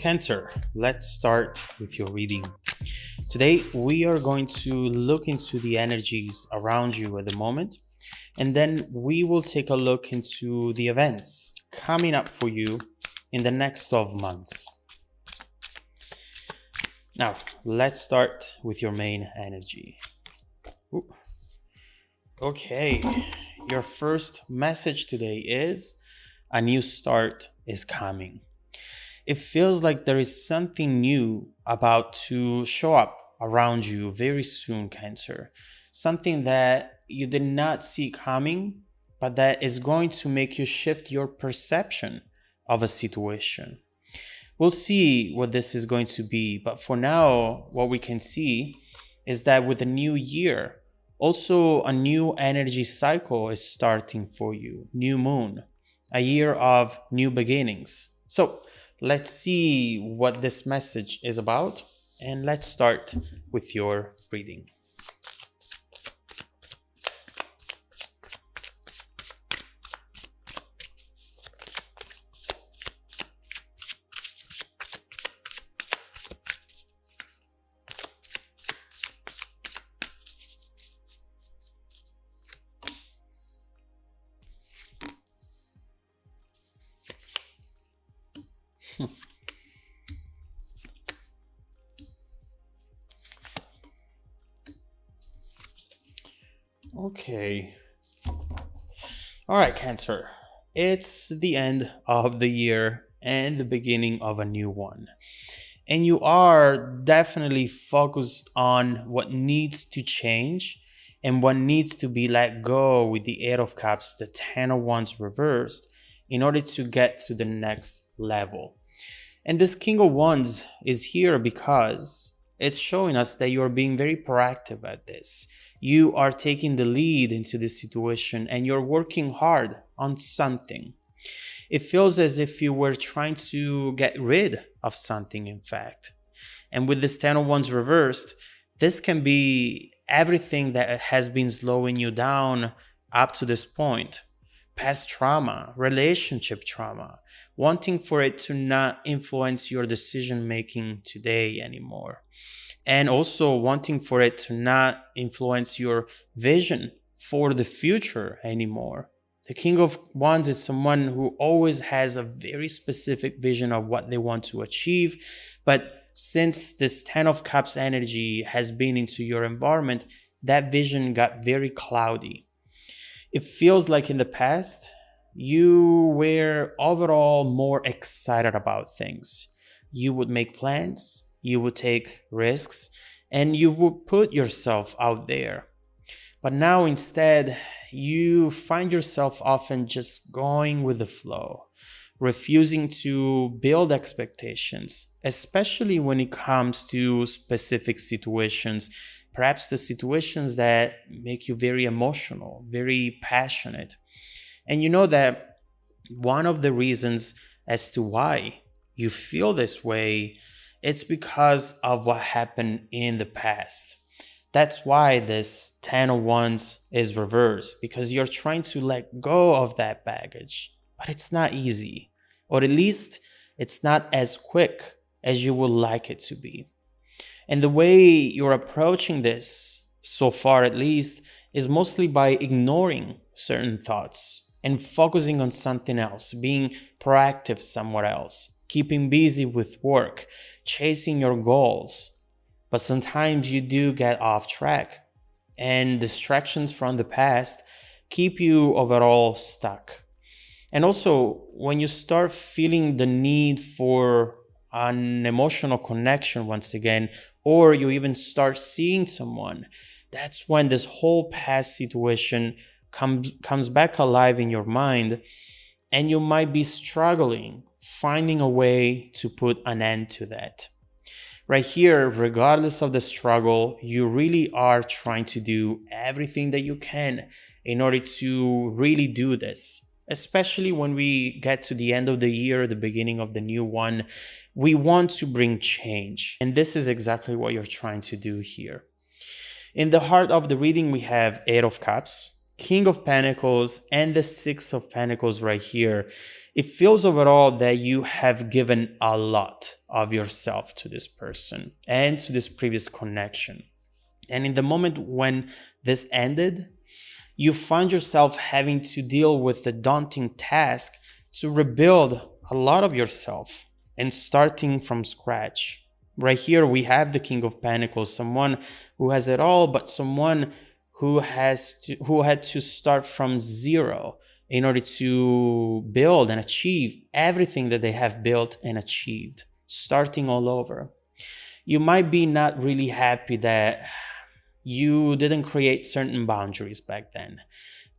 Cancer, let's start with your reading. Today, we are going to look into the energies around you at the moment, and then we will take a look into the events coming up for you in the next 12 months. Now, let's start with your main energy. Ooh. Okay, your first message today is a new start is coming. It feels like there is something new about to show up around you very soon, Cancer. Something that you did not see coming, but that is going to make you shift your perception of a situation. We'll see what this is going to be, but for now, what we can see is that with a new year, also a new energy cycle is starting for you. New moon, a year of new beginnings. So let's see what this message is about, and let's start with your reading. Okay. All right, Cancer. It's the end of the year and the beginning of a new one. And you are definitely focused on what needs to change and what needs to be let go with the Eight of Cups, the Ten of Wands reversed, in order to get to the next level. And this King of Wands is here because it's showing us that you are being very proactive at this. You are taking the lead into this situation and you're working hard on something. It feels as if you were trying to get rid of something, in fact. And with this Ten of Wands reversed, this can be everything that has been slowing you down up to this point. Past trauma, relationship trauma, wanting for it to not influence your decision making today anymore. And also wanting for it to not influence your vision for the future anymore. The King of Wands is someone who always has a very specific vision of what they want to achieve. But since this Ten of Cups energy has been into your environment, that vision got very cloudy. It feels like in the past, you were overall more excited about things. You would make plans, you would take risks, and you would put yourself out there. But now instead, you find yourself often just going with the flow, refusing to build expectations, especially when it comes to specific situations, perhaps the situations that make you very emotional, very passionate. And you know that one of the reasons as to why you feel this way, it's because of what happened in the past. That's why this Ten of Wands is reversed, because you're trying to let go of that baggage. But it's not easy, or at least it's not as quick as you would like it to be. And the way you're approaching this, so far at least, is mostly by ignoring certain thoughts and focusing on something else, being proactive somewhere else, keeping busy with work, chasing your goals. But sometimes you do get off track, and distractions from the past keep you overall stuck. And also, when you start feeling the need for an emotional connection once again, or you even start seeing someone, that's when this whole past situation comes back alive in your mind, and you might be struggling finding a way to put an end to that. Right here, regardless of the struggle, you really are trying to do everything that you can in order to really do this. Especially when we get to the end of the year, the beginning of the new one, we want to bring change. And this is exactly what you're trying to do here. In the heart of the reading, we have Eight of Cups, King of Pentacles, and the Six of Pentacles right here. It feels overall that you have given a lot of yourself to this person and to this previous connection. And in the moment when this ended, you find yourself having to deal with the daunting task to rebuild a lot of yourself and starting from scratch. Right here, we have the King of Pentacles, someone who has it all, but someone who had to start from zero in order to build and achieve everything that they have built and achieved, starting all over. You might be not really happy that you didn't create certain boundaries back then,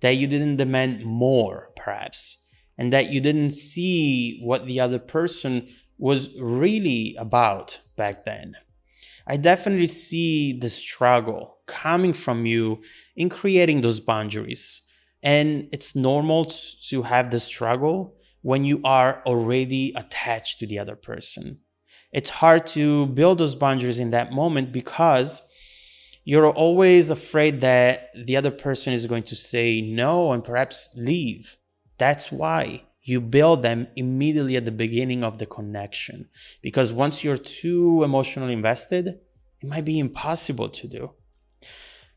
that you didn't demand more, perhaps, and that you didn't see what the other person was really about back then. I definitely see the struggle coming from you in creating those boundaries. And it's normal to have the struggle when you are already attached to the other person. It's hard to build those boundaries in that moment because you're always afraid that the other person is going to say no and perhaps leave. That's why you build them immediately at the beginning of the connection. Because once you're too emotionally invested, it might be impossible to do.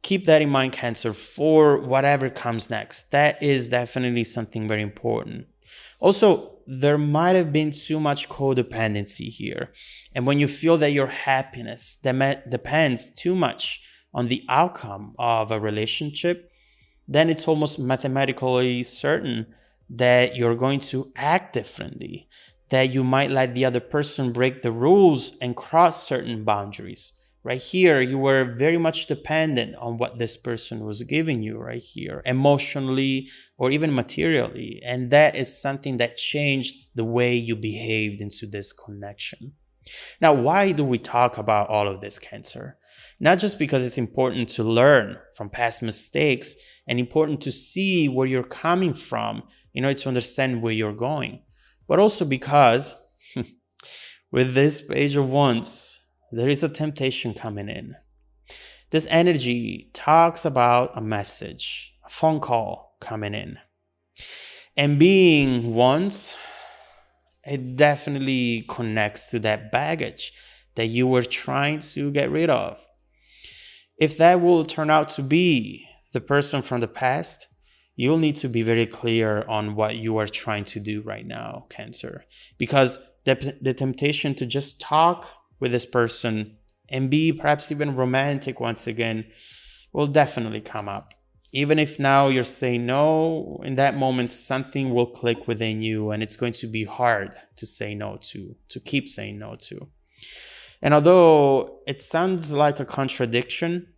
Keep that in mind, Cancer, for whatever comes next. That is definitely something very important. Also, there might have been too much codependency here. And when you feel that your happiness depends too much on the outcome of a relationship, then it's almost mathematically certain that you're going to act differently, that you might let the other person break the rules and cross certain boundaries. Right here, you were very much dependent on what this person was giving you right here, emotionally or even materially. And that is something that changed the way you behaved into this connection. Now, why do we talk about all of this, Cancer? Not just because it's important to learn from past mistakes and important to see where you're coming from in order to understand where you're going, but also because with this Page of Wands, there is a temptation coming in. This energy talks about a message, a phone call coming in. And being Wands, it definitely connects to that baggage that you were trying to get rid of. If that will turn out to be the person from the past, you'll need to be very clear on what you are trying to do right now, Cancer. Because the temptation to just talk with this person and be perhaps even romantic once again will definitely come up. Even if now you're saying no, in that moment something will click within you and it's going to be hard to say no to keep saying no to. And although it sounds like a contradiction,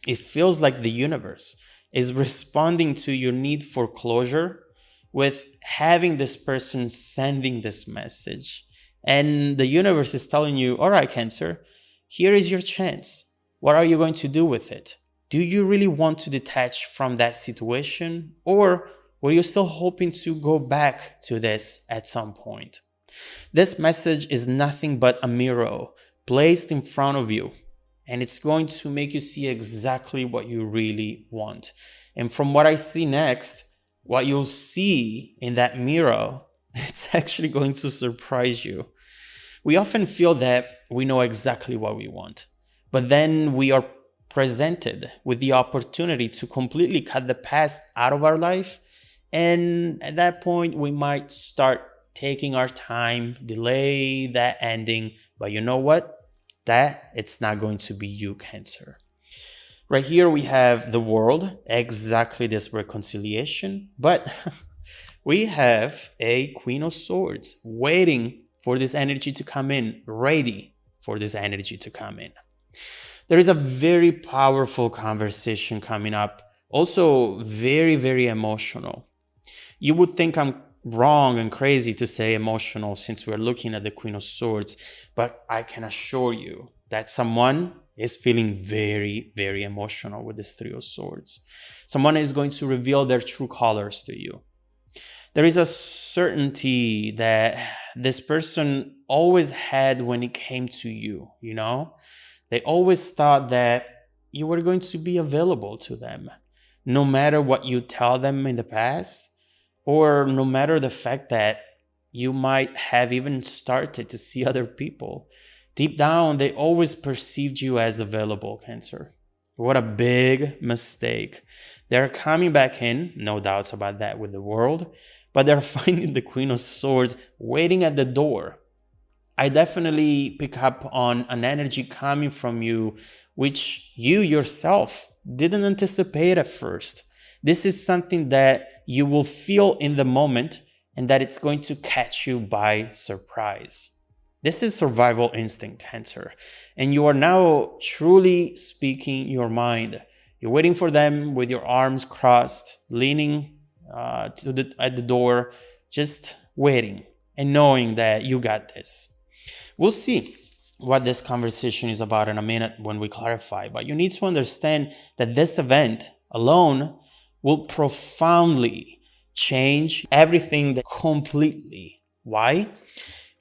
it feels like the universe is responding to your need for closure with having this person sending this message. And the universe is telling you, all right, Cancer, here is your chance. What are you going to do with it? Do you really want to detach from that situation? Or were you still hoping to go back to this at some point? This message is nothing but a mirror placed in front of you. And it's going to make you see exactly what you really want. And from what I see next, what you'll see in that mirror, it's actually going to surprise you. We often feel that we know exactly what we want, but then we are presented with the opportunity to completely cut the past out of our life. And at that point, we might start taking our time, delay that ending. But you know what? That it's not going to be you, Cancer. Right here, we have the World, exactly this reconciliation, but we have a Queen of Swords waiting for this energy to come in, ready for this energy to come in. There is a very powerful conversation coming up, also very, very emotional. You would think I'm wrong and crazy to say emotional since we're looking at the Queen of Swords, but I can assure you that someone is feeling very, very emotional with this Three of Swords. Someone is going to reveal their true colors to you. There is a certainty that this person always had when it came to you, you know? They always thought that you were going to be available to them, no matter what you tell them in the past, or no matter the fact that you might have even started to see other people. Deep down, they always perceived you as available, Cancer. What a big mistake. They're coming back in, no doubts about that with the world, but they're finding the Queen of Swords waiting at the door. I definitely pick up on an energy coming from you, which you yourself didn't anticipate at first. This is something that you will feel in the moment and that it's going to catch you by surprise. This is survival instinct, Cancer. And you are now truly speaking your mind. You're waiting for them with your arms crossed, leaning at the door, just waiting and knowing that you got this. We'll see what this conversation is about in a minute when we clarify, but you need to understand that this event alone will profoundly change everything completely. Why?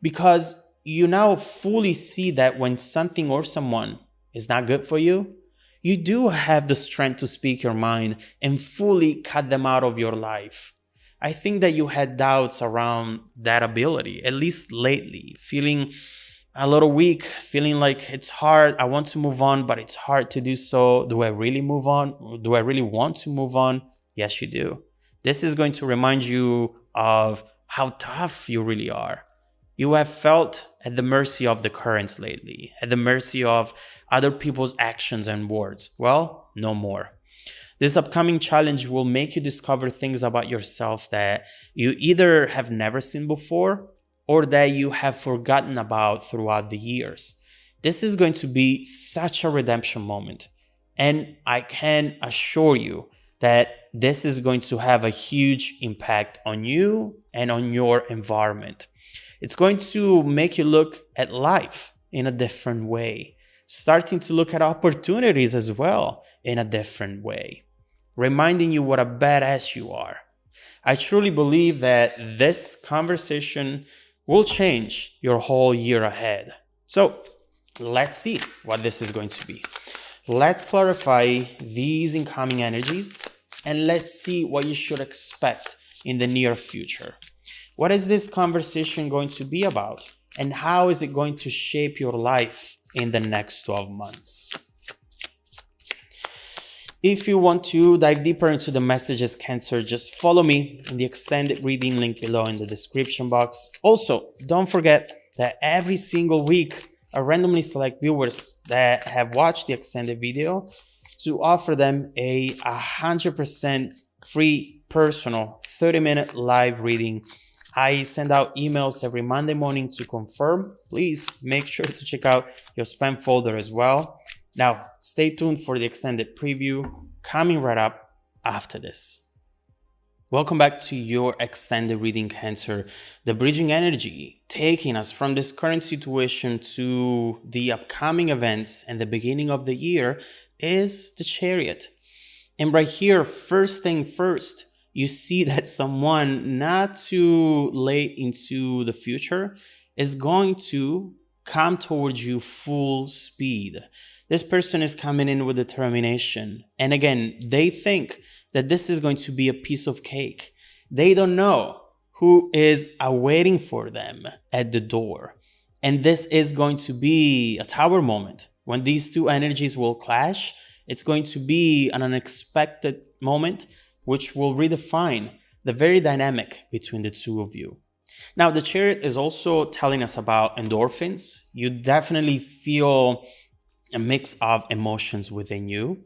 Because you now fully see that when something or someone is not good for you, you do have the strength to speak your mind and fully cut them out of your life. I think that you had doubts around that ability, at least lately, feeling a little weak, feeling like it's hard. I want to move on, but it's hard to do so. Do I really move on? Do I really want to move on? Yes, you do. This is going to remind you of how tough you really are. You have felt at the mercy of the currents lately, at the mercy of other people's actions and words. Well, no more. This upcoming challenge will make you discover things about yourself that you either have never seen before or that you have forgotten about throughout the years. This is going to be such a redemption moment. And I can assure you that this is going to have a huge impact on you and on your environment. It's going to make you look at life in a different way, starting to look at opportunities as well in a different way, reminding you what a badass you are. I truly believe that this conversation will change your whole year ahead. So let's see what this is going to be. Let's clarify these incoming energies and let's see what you should expect in the near future. What is this conversation going to be about? And how is it going to shape your life in the next 12 months? If you want to dive deeper into the messages, Cancer, just follow me in the extended reading link below in the description box. Also, don't forget that every single week, I randomly select viewers that have watched the extended video to offer them a 100% free personal 30-minute live reading. I send out emails every Monday morning to confirm. Please make sure to check out your spam folder as well. Now, stay tuned for the extended preview coming right up after this. Welcome back to your extended reading, Cancer. The bridging energy taking us from this current situation to the upcoming events and the beginning of the year is the Chariot. And right here, first thing first, you see that someone not too late into the future is going to come towards you full speed. This person is coming in with determination. And again, they think that this is going to be a piece of cake. They don't know who is awaiting for them at the door. And this is going to be a tower moment. When these two energies will clash, it's going to be an unexpected moment which will redefine the very dynamic between the two of you. Now, the Chariot is also telling us about endorphins. You definitely feel a mix of emotions within you,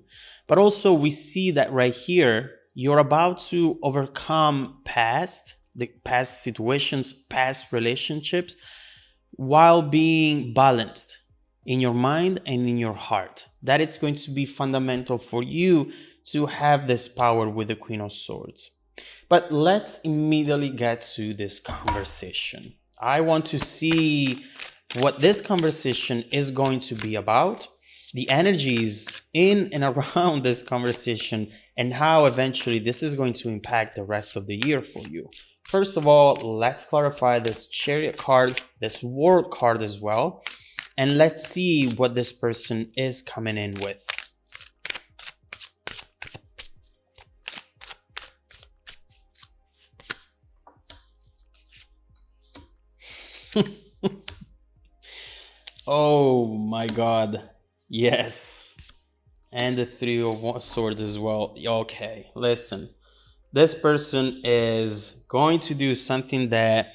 but also we see that right here, you're about to overcome the past situations, past relationships, while being balanced in your mind and in your heart. That it's going to be fundamental for you to have this power with the Queen of Swords. But let's immediately get to this conversation. I want to see what this conversation is going to be about, the energies in and around this conversation, and how eventually this is going to impact the rest of the year for you. First of all, let's clarify this Chariot card, this World card as well, and let's see what this person is coming in with. Oh my god. Yes. And the three of swords as well. Okay, listen. This person is going to do something that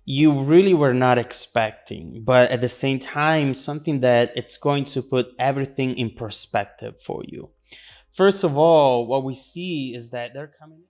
you really were not expecting, but at the same time, something that it's going to put everything in perspective for you. First of all, what we see is that they're coming